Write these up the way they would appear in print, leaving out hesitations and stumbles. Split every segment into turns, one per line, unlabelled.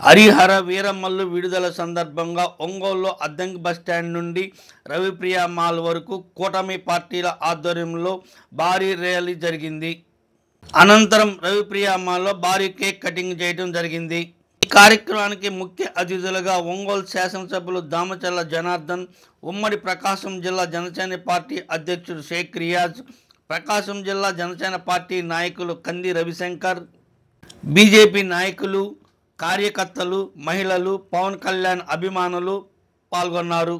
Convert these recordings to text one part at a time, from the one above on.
హరిహర వీరమల్లు విడుదల సందర్భంగా ఒంగోలులో అద్దంకి బస్టాండ్ నుండి రవిప్రియ మాల్ వరకు కూటమి పార్టీల ఆధ్వర్యంలో భారీ ర్యాలీ జరిగింది. అనంతరం రవిప్రియ మాల్లో భారీ కేక్ కటింగ్ చేయడం జరిగింది. ఈ కార్యక్రమానికి ముఖ్య అతిథులుగా ఒంగోలు శాసనసభ్యులు దామచర్ల జనార్దన్, ఉమ్మడి ప్రకాశం జిల్లా జనసేన పార్టీ అధ్యక్షుడు షేక్ రియాజ్, ప్రకాశం జిల్లా జనసేన పార్టీ నాయకులు కంది రవిశంకర్, బీజేపీ నాయకులు, కార్యకర్తలు, మహిళలు, పవన్ కళ్యాణ్ అభిమానులు పాల్గొన్నారు.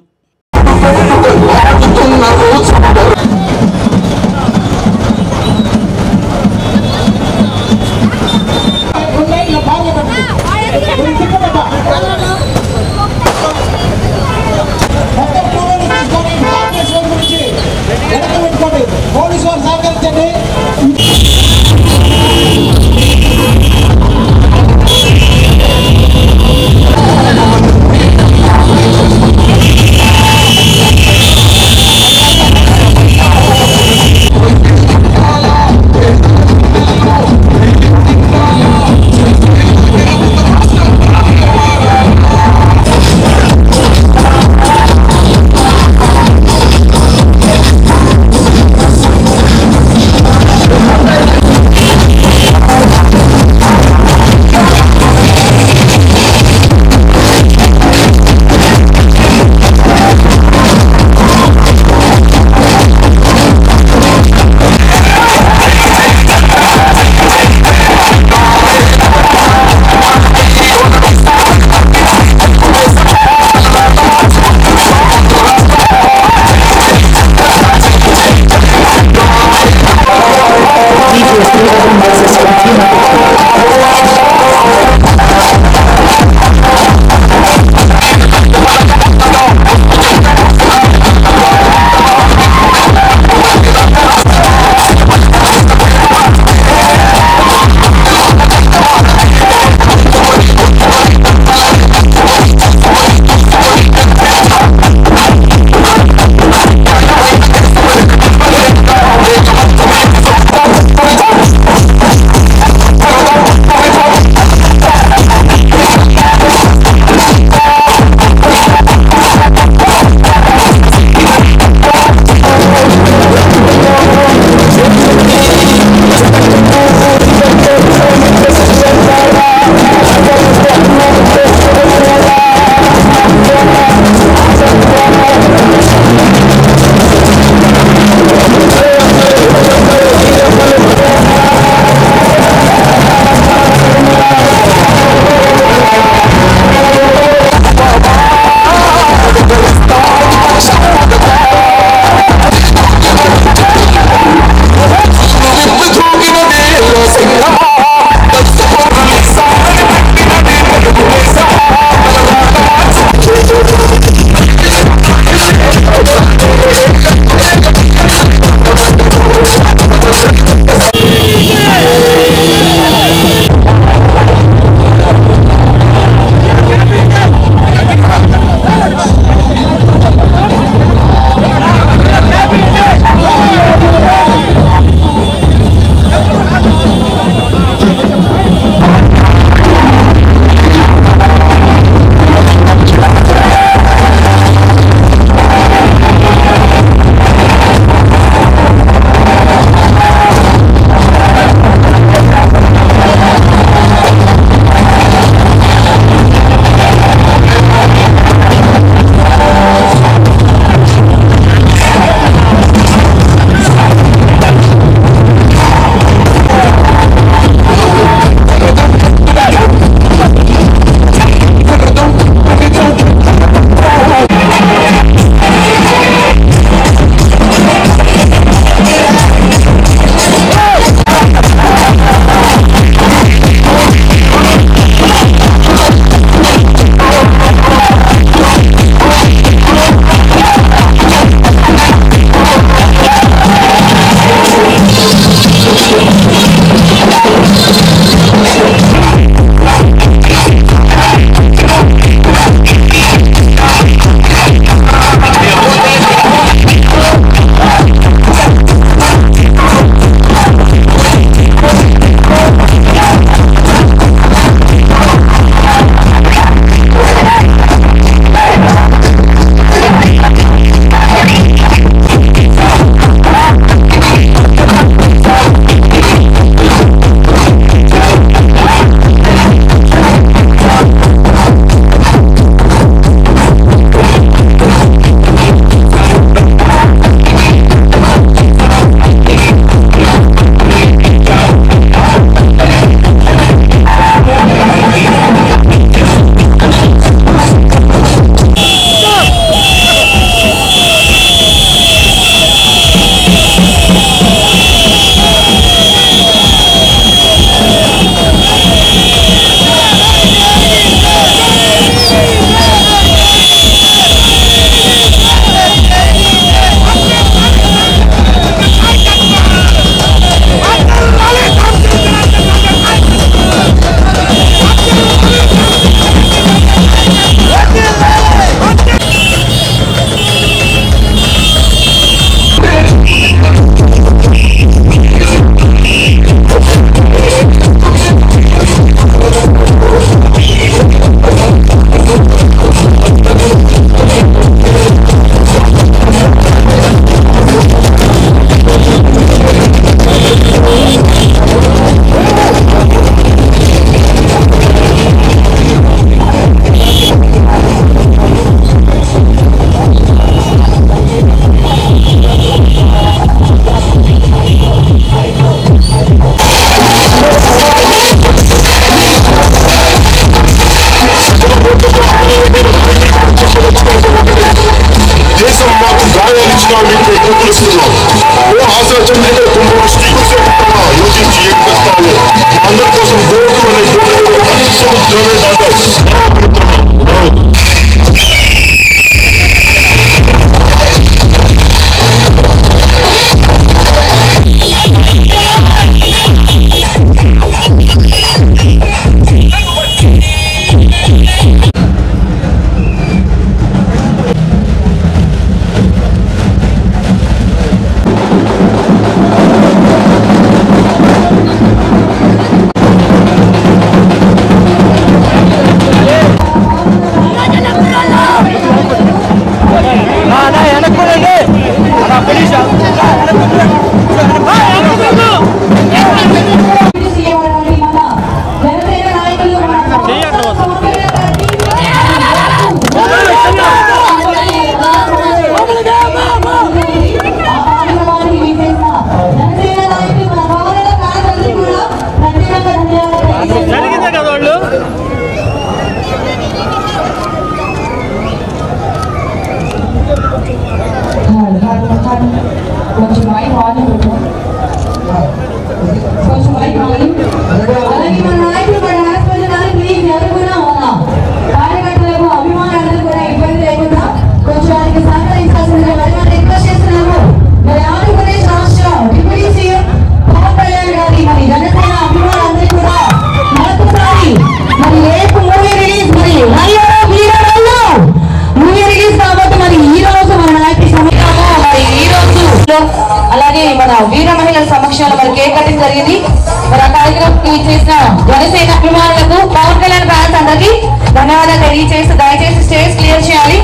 ధన్యవాదాలు తెలియజేస్తూ దయచేసి స్టేజ్ క్లియర్ చేయాలి.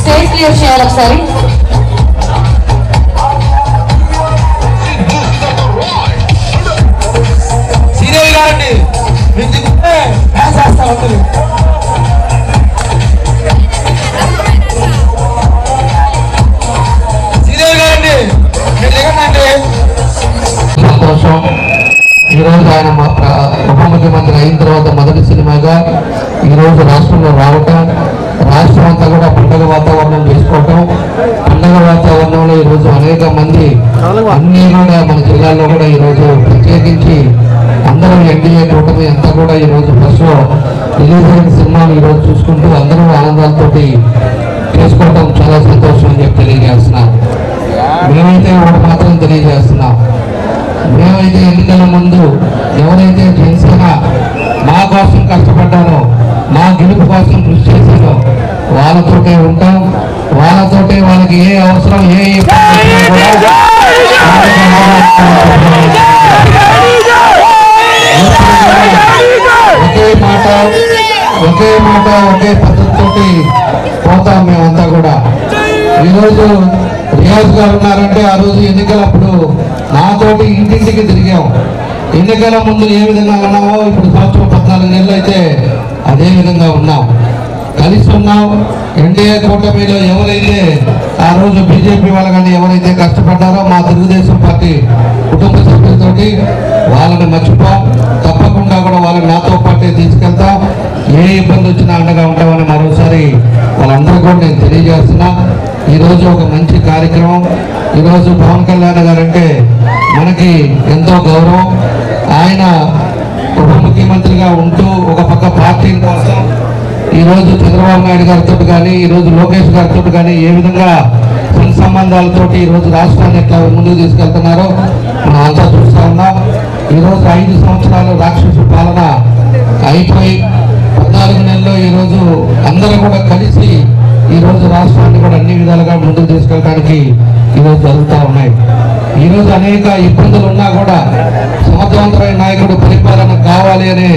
స్టేజ్ క్లియర్ చేయాలి ఒకసారి.
శ్రీదేవి గారండి శ్రీదేవి గారండి సంతోషం. ఈరోజు ఆయన ఉప ముఖ్యమంత్రి అయిన తర్వాత మొదటి సినిమాగా ఈరోజు రాష్ట్రంలో రావటం, రాష్ట్రం అంతా కూడా పండుగ వాతావరణం చేసుకోవటం, పండుగ వాతావరణంలో ఈరోజు అనేక మంది అన్ని కూడా మన జిల్లాలో కూడా ఈరోజు ప్రత్యేకించి అందరూ ఎన్డీఏ కూటమి అంతా కూడా ఈరోజు ఫస్ట్ రిలీజ్ అయిన సినిమాలు ఈరోజు చూసుకుంటూ అందరూ ఆనందాలతోటి చేసుకోవటం చాలా సంతోషం అని చెప్పి తెలియజేస్తున్నాం. మేమైతే ఒకటి మాత్రం తెలియజేస్తున్నాం, మేమైతే ఎన్నికల ముందు ఎవరైతే జనసేన మా కోసం కష్టపడ్డారో, మా గెలుపు కోసం కృషి చేశారో వాళ్ళతోటే ఉంటాం. వాళ్ళతోటే వాళ్ళకి ఏ అవసరం ఏ ఒకే మాట ఒకే పద్ధతితోటి పోతాం మేమంతా కూడా. ఈరోజు రియాజ్ గారు ఉన్నారంటే ఆ రోజు ఎన్నికలప్పుడు నాతోటి ఇంటింటికి తిరిగాం. ఎన్నికల ముందు ఏ విధంగా ఉన్నామో ఇప్పుడు సంవత్సరం 14 నెలలు అయితే అదే విధంగా ఉన్నాం, కలిసి ఉన్నాం. ఎన్డీఏ కూటమిలో ఎవరైతే ఆ రోజు బీజేపీ వాళ్ళు కానీ ఎవరైతే కష్టపడ్డారో మా తెలుగుదేశం పార్టీ కుటుంబ సభ్యులతోటి వాళ్ళని మర్చిపోం. తప్పకుండా కూడా వాళ్ళని నాతో పాటే తీసుకెళ్తాం. ఏ ఇబ్బంది వచ్చినా అండగా ఉంటామని మరోసారి వాళ్ళందరూ కూడా నేను తెలియజేస్తున్నా. ఈరోజు ఒక మంచి కార్యక్రమం. ఈరోజు పవన్ కళ్యాణ్ గారు అంటే మనకి ఎంతో గౌరవం. ఆయన ఉప ముఖ్యమంత్రిగా ఉంటూ ఒక పక్క పార్టీ కోసం ఈరోజు చంద్రబాబు నాయుడు గారితో కానీ ఈరోజు లోకేష్ గారితో కానీ ఏ విధంగా సంబంధాలతోటి ఈరోజు రాష్ట్రాన్ని ఎట్లా ముందుకు తీసుకెళ్తున్నారో మనం అంతా చూస్తూ ఉన్నాం. ఈరోజు 5 సంవత్సరాలు రాక్షస పాలన అయిపోయి 14 నెలల్లో ఈరోజు అందరూ కూడా కలిసి ఈరోజు రాష్ట్రాన్ని కూడా అన్ని విధాలుగా ముందుకు తీసుకెళ్ళడానికి ఈరోజు జరుగుతూ ఉన్నాయి. ఈరోజు అనేక ఇబ్బందులు ఉన్నా కూడా సమర్థవంతమైన నాయకుడు పరిపాలన కావాలి అనే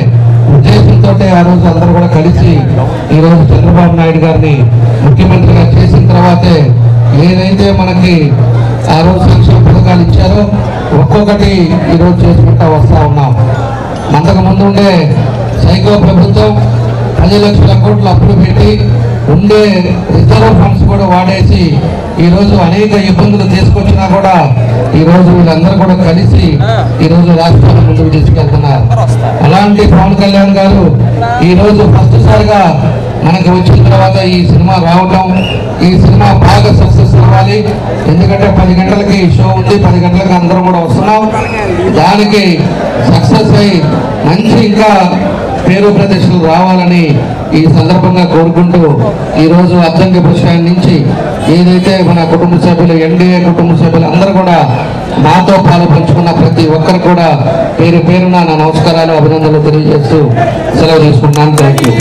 ఉద్దేశంతో ఆ రోజు అందరూ కూడా కలిసి ఈరోజు చంద్రబాబు నాయుడు గారిని ముఖ్యమంత్రిగా చేసిన తర్వాతే ఏదైతే మనకి ఆ రోజు సంక్షేమ పథకాలు ఇచ్చారో ఒక్కొక్కటి ఈరోజు చేసుకుంటా వస్తూ ఉన్నాం. అంతకు ముందు ఉండే సైకో ప్రభుత్వం 10 లక్షల కోట్లు అప్పులు పెట్టి ఉండే రిజర్వ్ ఫండ్స్ కూడా వాడేసి ఈరోజు అనేక ఇబ్బందులు తీసుకొచ్చినా కూడా ఈరోజు వీళ్ళందరూ కూడా కలిసి ఈరోజు రాష్ట్రాన్ని ముందుకు తీసుకెళ్తున్నారు. అలాంటి పవన్ కళ్యాణ్ గారు ఈరోజు ఫస్ట్ సారిగా మనకి వచ్చిన తర్వాత ఈ సినిమా రావటం, ఈ సినిమా బాగా సక్సెస్ అవ్వాలి. ఎందుకంటే 10 గంటలకి షో ఉంది, 10 గంటలకి అందరం కూడా వస్తున్నాం. దానికి సక్సెస్ అయ్యి మంచి ఇంకా పేరు ప్రదర్శనలు రావాలని ఈ సందర్భంగా కోరుకుంటూ ఈరోజు అద్దంకి బస్ స్టాండ్ నుంచి ఏదైతే మన కుటుంబ సభ్యులు ఎన్డీఏ కుటుంబ సభ్యులు అందరూ కూడా నాతో పాలు పంచుకున్న ప్రతి ఒక్కరు కూడా పేరు పేరున నా నమస్కారాలు అభినందనలు తెలియజేస్తూ సెలవు తీసుకుంటున్నాను. Thank you.